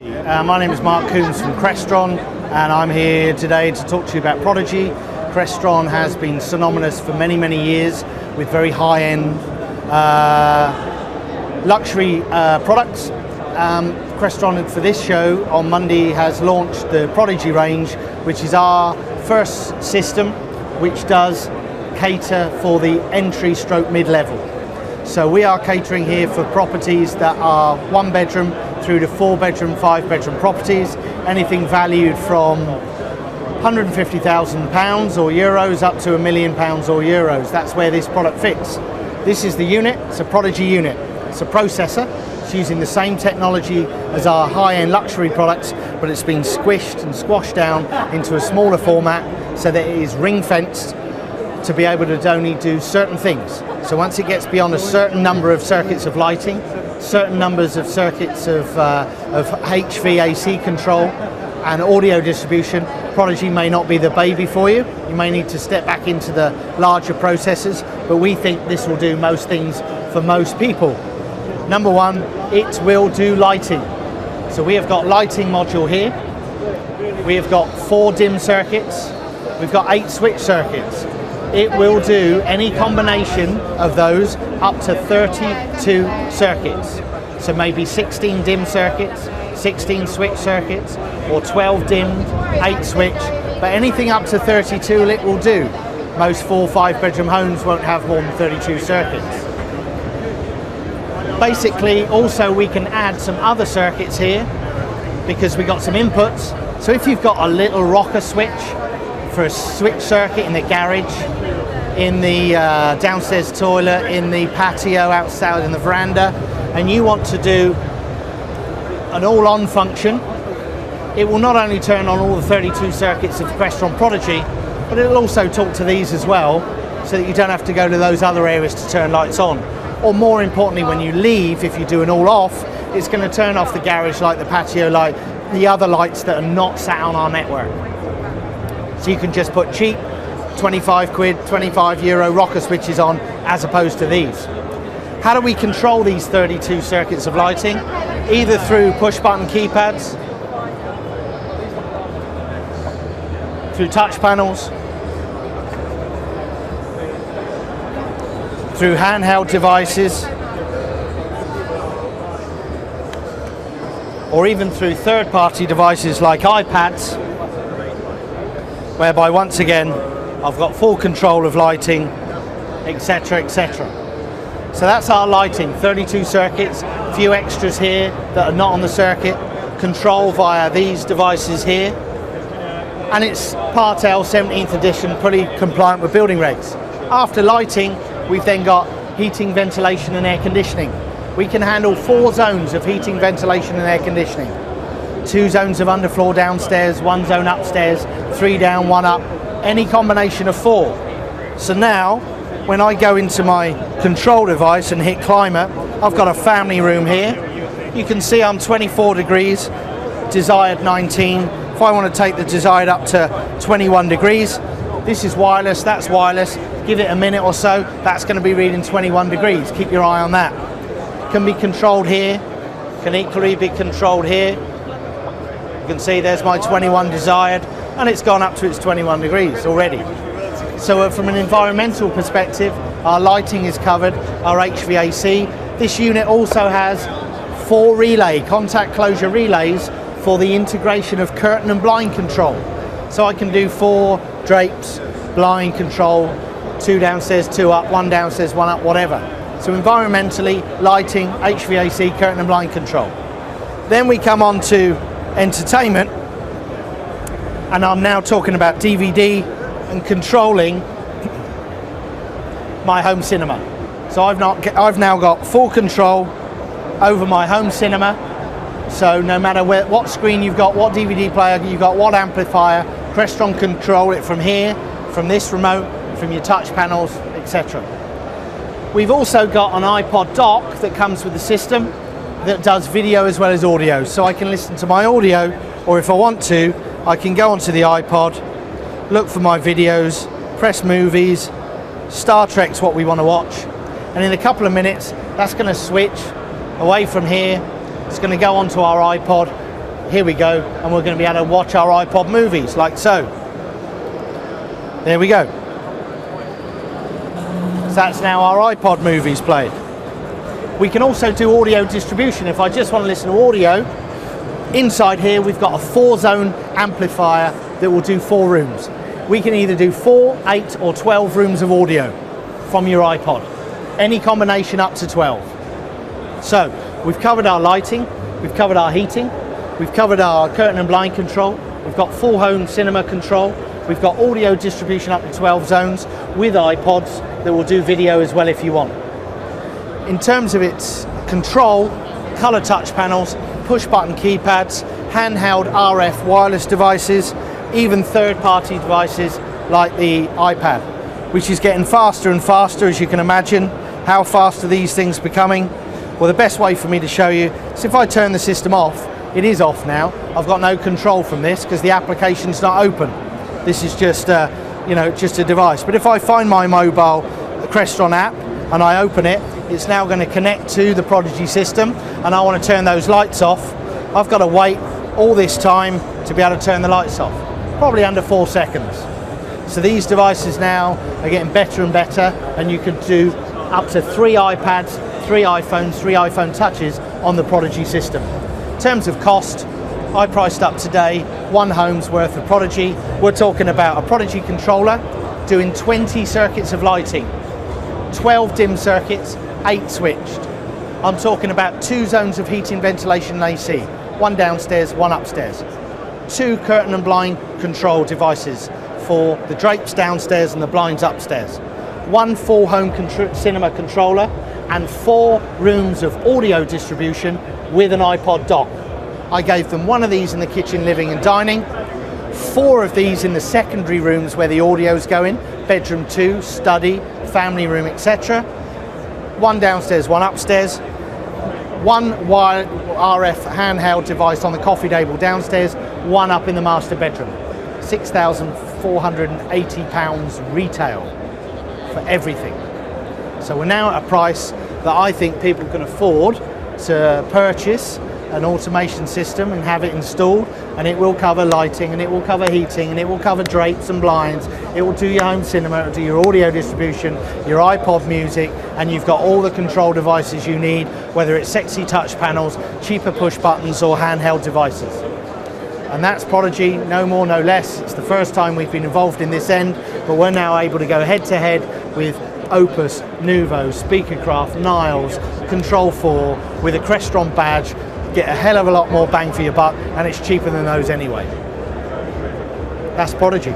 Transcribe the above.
My name is Mark Coombs from Crestron, and I'm here today to talk to you about Prodigy. Crestron has been synonymous for many, many years with very high-end luxury products. Crestron, for this show on Monday, has launched the Prodigy range, which is our first system which does cater for the entry stroke mid-level. So we are catering here for properties that are 1 bedroom through to 4 bedroom, 5 bedroom properties, anything valued from £150,000 or euros up to £1 million or euros. That's where this product fits. This is the unit. It's a Prodigy unit. It's a processor. It's using the same technology as our high-end luxury products, but it's been squished and squashed down into a smaller format so that it is ring-fenced to be able to only do certain things. So once it gets beyond a certain number of circuits of lighting, certain numbers of circuits of HVAC control and audio distribution, Prodigy may not be the baby for you. You may need to step back into the larger processors, but we think this will do most things for most people. Number one, it will do lighting. So we have got lighting module here. We have got 4 dim circuits. We've got 8 switch circuits. It will do any combination of those up to 32 circuits. So maybe 16 dim circuits, 16 switch circuits, or 12 dimmed, 8 switch, but anything up to 32 it will do. Most 4 or 5 bedroom homes won't have more than 32 circuits. Basically, also we can add some other circuits here because we got some inputs. So if you've got a little rocker switch for a switch circuit in the garage, in the downstairs toilet, in the patio outside in the veranda, and you want to do an all-on function, it will not only turn on all the 32 circuits of Crestron Prodigy, but it will also talk to these as well, so that you don't have to go to those other areas to turn lights on. Or more importantly, when you leave, if you do an all-off, it's going to turn off the garage light, the patio light, the other lights that are not sat on our network. So you can just put cheap 25 quid, 25 euro rocker switches on as opposed to these. How do we control these 32 circuits of lighting? Either through push button keypads, through touch panels, through handheld devices, or even through third-party devices like iPads, whereby once again I've got full control of lighting, etc, etc. So that's our lighting, 32 circuits, a few extras here that are not on the circuit, control via these devices here, and it's Part L 17th edition, pretty compliant with building regs. After lighting, we've then got heating, ventilation and air conditioning. We can handle 4 zones of heating, ventilation and air conditioning. 2 zones of underfloor downstairs, 1 zone upstairs, 3 down, 1 up, any combination of 4. So now, when I go into my control device and hit climate, I've got a family room here. You can see I'm 24 degrees, desired 19. If I want to take the desired up to 21 degrees, this is wireless, that's wireless. Give it a minute or so, that's going to be reading 21 degrees. Keep your eye on that. Can be controlled here, can equally be controlled here. You can see there's my 21 desired, and it's gone up to its 21 degrees already. So from an environmental perspective, our lighting is covered, our HVAC. This unit also has 4 contact closure relays for the integration of curtain and blind control. So I can do 4 drapes, blind control, 2 downstairs, 2 up, 1 downstairs, 1 up, whatever. So environmentally, lighting, HVAC, curtain and blind control. Then we come on to entertainment, and I'm now talking about DVD and controlling my home cinema. So I've now got full control over my home cinema. So no matter what screen you've got, what DVD player you've got, what amplifier, Crestron control it from here, from this remote, from your touch panels, etc. We've also got an Ipod Dock that comes with the system that does video as well as audio. So I can listen to my audio, or if I want to, I can go onto the iPod, look for my videos, press movies, Star Trek's what we want to watch, and in a couple of minutes that's going to switch away from here. It's going to go onto our iPod, here we go, and we're going to be able to watch our iPod movies like so. There we go. So that's now our iPod movies played. We can also do audio distribution. If I just want to listen to audio, inside here we've got a 4-zone amplifier that will do 4 rooms. We can either do 4, 8 or 12 rooms of audio from your iPod. Any combination up to 12. So we've covered our lighting, we've covered our heating, we've covered our curtain and blind control, we've got full home cinema control, we've got audio distribution up to 12 zones with iPods that will do video as well if you want. In terms of its control, color touch panels, push button keypads, handheld RF wireless devices, even third-party devices like the iPad, which is getting faster and faster, as you can imagine. How fast are these things becoming? Well, the best way for me to show you is if I turn the system off. It is off now. I've got no control from this because the application's not open. This is just just a device. But if I find my mobile Crestron app and I open it, it's now going to connect to the Prodigy system, and I want to turn those lights off. I've got to wait all this time to be able to turn the lights off, probably under 4 seconds. So these devices now are getting better and better, and you can do up to 3 iPads, 3 iPhones, 3 iPhone touches on the Prodigy system. In terms of cost, I priced up today 1 home's worth of Prodigy. We're talking about a Prodigy controller doing 20 circuits of lighting, 12 dim circuits, 8 switched. I'm talking about 2 zones of heating, ventilation and AC, 1 downstairs, 1 upstairs. 2 curtain and blind control devices for the drapes downstairs and the blinds upstairs. 1 full home cinema controller and 4 rooms of audio distribution with an Ipod Dock. I gave them 1 of these in the kitchen, living and dining, 4 of these in the secondary rooms where the audio's going, bedroom 2, study, family room, etc. 1 downstairs, 1 upstairs, 1 wire RF handheld device on the coffee table downstairs, 1 up in the master bedroom. £6,480 retail for everything. So we're now at a price that I think people can afford to purchase an automation system and have it installed, and it will cover lighting, and it will cover heating, and it will cover drapes and blinds, it will do your home cinema, it will do your audio distribution, your iPod music, and you've got all the control devices you need, whether it's sexy touch panels, cheaper push buttons or handheld devices. And that's Prodigy, no more, no less. It's the first time we've been involved in this end, but we're now able to go head to head with Opus, Nuvo, Speakercraft, Niles, Control 4 with a Crestron badge. Get a hell of a lot more bang for your buck, and it's cheaper than those anyway. That's Prodigy.